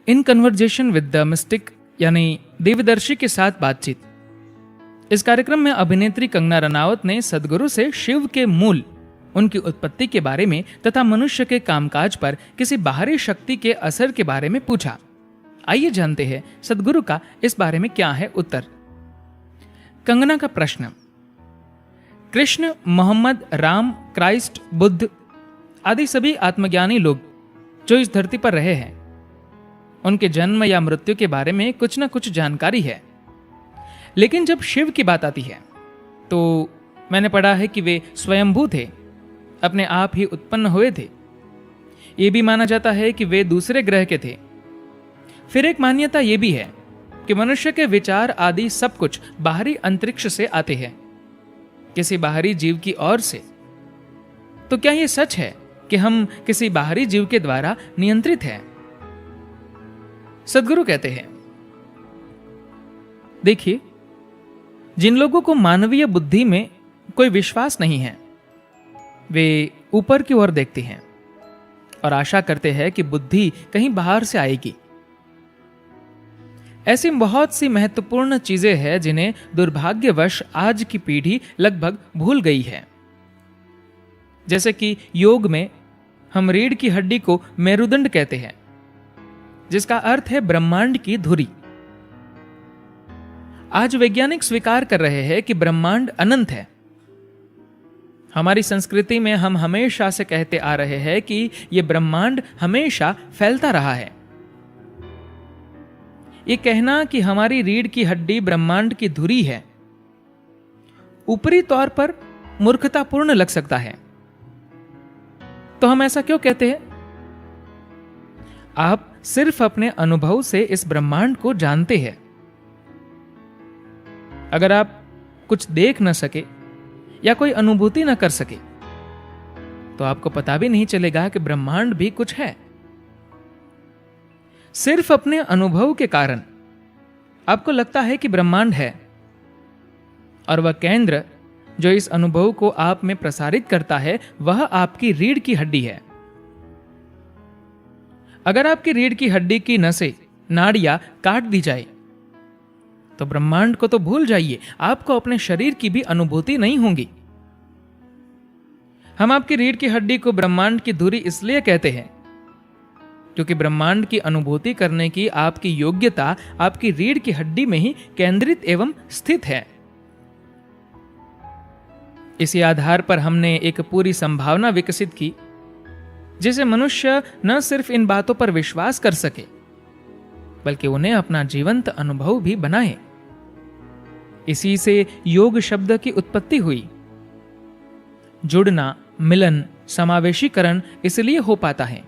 In conversation with the mystic यानी देवदर्शी के साथ बातचीत। इस कार्यक्रम में अभिनेत्री कंगना रनावत ने सदगुरु से शिव के मूल, उनकी उत्पत्ति के बारे में तथा मनुष्य के कामकाज पर किसी बाहरी शक्ति के असर के बारे में पूछा। आइए जानते हैं सदगुरु का इस बारे में क्या है उत्तर। कंगना का प्रश्न। कृष्ण, मोहम्मद, राम, क्राइस्ट, बुद्ध आदि सभी आत्मज्ञानी लोग जो इस धरती पर रहे हैं, उनके जन्म या मृत्यु के बारे में कुछ न कुछ जानकारी है। लेकिन जब शिव की बात आती है तो मैंने पढ़ा है कि वे स्वयंभू थे, अपने आप ही उत्पन्न हुए थे। यह भी माना जाता है कि वे दूसरे ग्रह के थे। फिर एक मान्यता यह भी है कि मनुष्य के विचार आदि सब कुछ बाहरी अंतरिक्ष से आते हैं, किसी बाहरी जीव की ओर से। तो क्या यह सच है कि हम किसी बाहरी जीव के द्वारा नियंत्रित हैं? सदगुरु कहते हैं, देखिए, जिन लोगों को मानवीय बुद्धि में कोई विश्वास नहीं है, वे ऊपर की ओर देखते हैं और आशा करते हैं कि बुद्धि कहीं बाहर से आएगी। ऐसी बहुत सी महत्वपूर्ण चीजें हैं जिन्हें दुर्भाग्यवश आज की पीढ़ी लगभग भूल गई है। जैसे कि योग में हम रीढ़ की हड्डी को मेरुदंड कहते हैं, जिसका अर्थ है ब्रह्मांड की धुरी। आज वैज्ञानिक स्वीकार कर रहे हैं कि ब्रह्मांड अनंत है। हमारी संस्कृति में हम हमेशा से कहते आ रहे हैं कि यह ब्रह्मांड हमेशा फैलता रहा है। यह कहना कि हमारी रीढ़ की हड्डी ब्रह्मांड की धुरी है, ऊपरी तौर पर मूर्खतापूर्ण लग सकता है। तो हम ऐसा क्यों कहते हैं? आप सिर्फ अपने अनुभव से इस ब्रह्मांड को जानते हैं। अगर आप कुछ देख न सके या कोई अनुभूति न कर सके तो आपको पता भी नहीं चलेगा कि ब्रह्मांड भी कुछ है। सिर्फ अपने अनुभव के कारण आपको लगता है कि ब्रह्मांड है, और वह केंद्र जो इस अनुभव को आप में प्रसारित करता है वह आपकी रीढ़ की हड्डी है। अगर आपकी रीढ़ की हड्डी की नसें, नाड़ियां काट दी जाए तो ब्रह्मांड को तो भूल जाइए, आपको अपने शरीर की भी अनुभूति नहीं होगी। हम आपकी रीढ़ की हड्डी को ब्रह्मांड की धुरी इसलिए कहते हैं क्योंकि ब्रह्मांड की अनुभूति करने की आपकी योग्यता आपकी रीढ़ की हड्डी में ही केंद्रित एवं स्थित है। इसी आधार पर हमने एक पूरी संभावना विकसित की जिसे मनुष्य न सिर्फ इन बातों पर विश्वास कर सके बल्कि उन्हें अपना जीवंत अनुभव भी बनाए। इसी से योग शब्द की उत्पत्ति हुई। जुड़ना, मिलन, समावेशीकरण इसलिए हो पाता है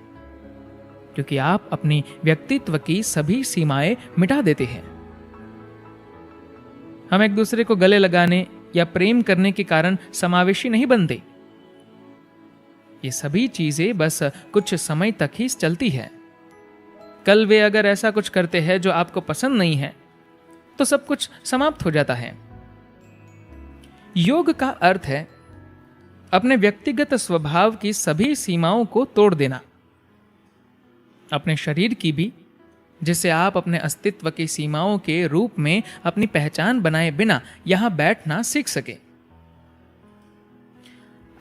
क्योंकि आप अपनी व्यक्तित्व की सभी सीमाएं मिटा देते हैं। हम एक दूसरे को गले लगाने या प्रेम करने के कारण समावेशी नहीं बनते। ये सभी चीजें बस कुछ समय तक ही चलती है। कल वे अगर ऐसा कुछ करते हैं जो आपको पसंद नहीं है तो सब कुछ समाप्त हो जाता है। योग का अर्थ है अपने व्यक्तिगत स्वभाव की सभी सीमाओं को तोड़ देना, अपने शरीर की भी, जिससे आप अपने अस्तित्व की सीमाओं के रूप में अपनी पहचान बनाए बिना यहां बैठना सीख सके।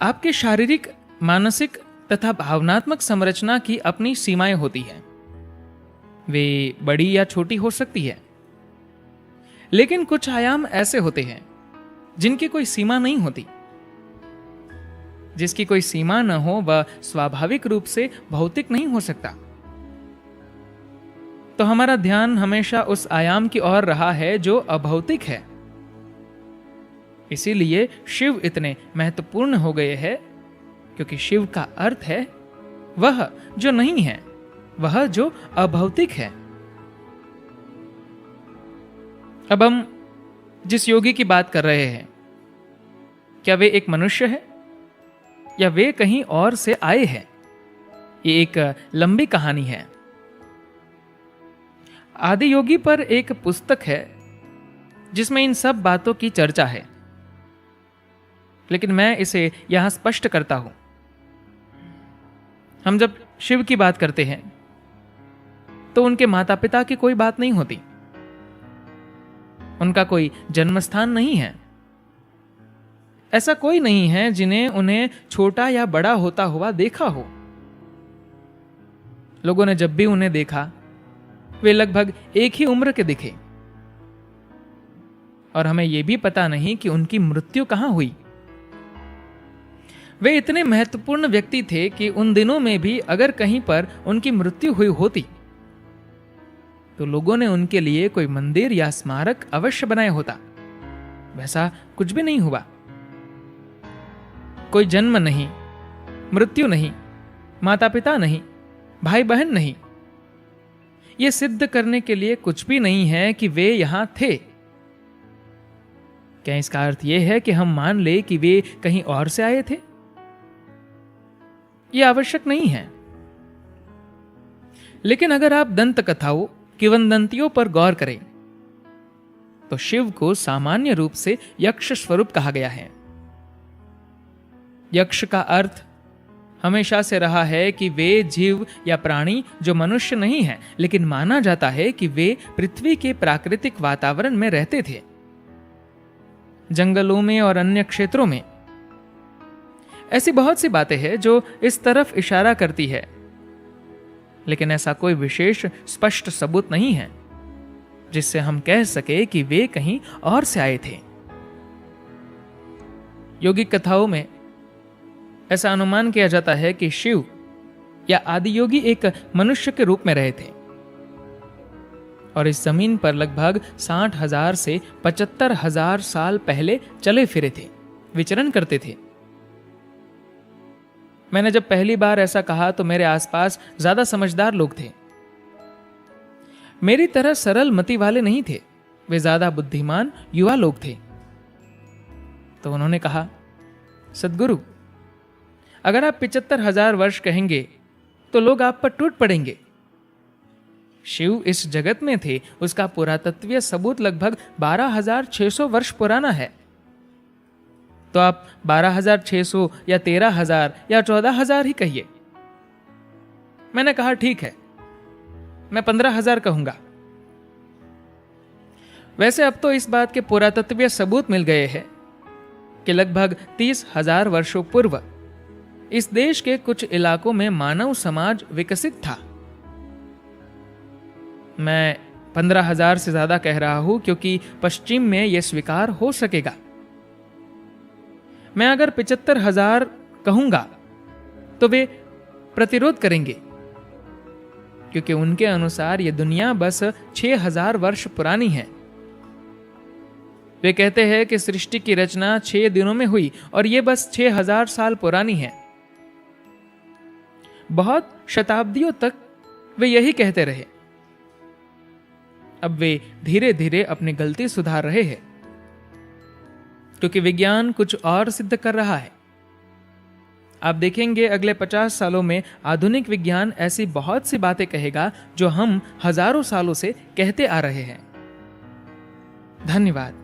आपके शारीरिक, मानसिक तथा भावनात्मक संरचना की अपनी सीमाएं होती हैं। वे बड़ी या छोटी हो सकती है, लेकिन कुछ आयाम ऐसे होते हैं जिनकी कोई सीमा नहीं होती। जिसकी कोई सीमा न हो वह स्वाभाविक रूप से भौतिक नहीं हो सकता। तो हमारा ध्यान हमेशा उस आयाम की ओर रहा है जो अभौतिक है। इसीलिए शिव इतने महत्वपूर्ण हो गए हैं क्योंकि शिव का अर्थ है वह जो नहीं है, वह जो अभौतिक है। अब हम जिस योगी की बात कर रहे हैं, क्या वे एक मनुष्य है या वे कहीं और से आए हैं? ये एक लंबी कहानी है। आदि योगी पर एक पुस्तक है जिसमें इन सब बातों की चर्चा है, लेकिन मैं इसे यहां स्पष्ट करता हूं। हम जब शिव की बात करते हैं तो उनके माता पिता की कोई बात नहीं होती, उनका कोई जन्म स्थान नहीं है। ऐसा कोई नहीं है जिन्हें उन्हें छोटा या बड़ा होता हुआ देखा हो। लोगों ने जब भी उन्हें देखा, वे लगभग एक ही उम्र के दिखे। और हमें यह भी पता नहीं कि उनकी मृत्यु कहां हुई। वे इतने महत्वपूर्ण व्यक्ति थे कि उन दिनों में भी अगर कहीं पर उनकी मृत्यु हुई होती तो लोगों ने उनके लिए कोई मंदिर या स्मारक अवश्य बनाया होता। वैसा कुछ भी नहीं हुआ। कोई जन्म नहीं, मृत्यु नहीं, माता पिता नहीं, भाई बहन नहीं। यह सिद्ध करने के लिए कुछ भी नहीं है कि वे यहां थे। क्या इसका अर्थ यह है कि हम मान ले कि वे कहीं और से आए थे? यह आवश्यक नहीं है। लेकिन अगर आप दंत कथाओं, किंवदंतियों पर गौर करें तो शिव को सामान्य रूप से यक्ष स्वरूप कहा गया है। यक्ष का अर्थ हमेशा से रहा है कि वे जीव या प्राणी जो मनुष्य नहीं है, लेकिन माना जाता है कि वे पृथ्वी के प्राकृतिक वातावरण में रहते थे, जंगलों में और अन्य क्षेत्रों में। ऐसी बहुत सी बातें हैं जो इस तरफ इशारा करती है, लेकिन ऐसा कोई विशेष स्पष्ट सबूत नहीं है जिससे हम कह सके कि वे कहीं और से आए थे। योगिक कथाओं में ऐसा अनुमान किया जाता है कि शिव या आदियोगी एक मनुष्य के रूप में रहे थे और इस जमीन पर लगभग 60,000 से 75,000 साल पहले चले फिरे थे, विचरण करते थे। मैंने जब पहली बार ऐसा कहा तो मेरे आसपास ज्यादा समझदार लोग थे। मेरी तरह सरल मति वाले नहीं थे, वे ज्यादा बुद्धिमान युवा लोग थे। तो उन्होंने कहा, सद्गुरु, अगर आप 75,000 वर्ष कहेंगे तो लोग आप पर टूट पड़ेंगे। शिव इस जगत में थे, उसका पुरातत्वीय सबूत लगभग 12,600 वर्ष पुराना है। तो आप 12,600 या 13,000 या 14,000 ही कहिए। मैंने कहा ठीक है, मैं 15,000 कहूंगा। वैसे अब तो इस बात के पुरातत्वीय सबूत मिल गए हैं कि लगभग 30,000 वर्षों पूर्व इस देश के कुछ इलाकों में मानव समाज विकसित था। मैं 15,000 से ज्यादा कह रहा हूं क्योंकि पश्चिम में यह स्वीकार हो सकेगा। मैं अगर 75,000 कहूंगा तो वे प्रतिरोध करेंगे, क्योंकि उनके अनुसार यह दुनिया बस 6,000 वर्ष पुरानी है। वे कहते हैं कि सृष्टि की रचना 6 दिनों में हुई और यह बस 6,000 साल पुरानी है। बहुत शताब्दियों तक वे यही कहते रहे। अब वे धीरे धीरे अपनी गलती सुधार रहे हैं, क्योंकि विज्ञान कुछ और सिद्ध कर रहा है। आप देखेंगे अगले 50 सालों में आधुनिक विज्ञान ऐसी बहुत सी बातें कहेगा जो हम हजारों सालों से कहते आ रहे हैं। धन्यवाद।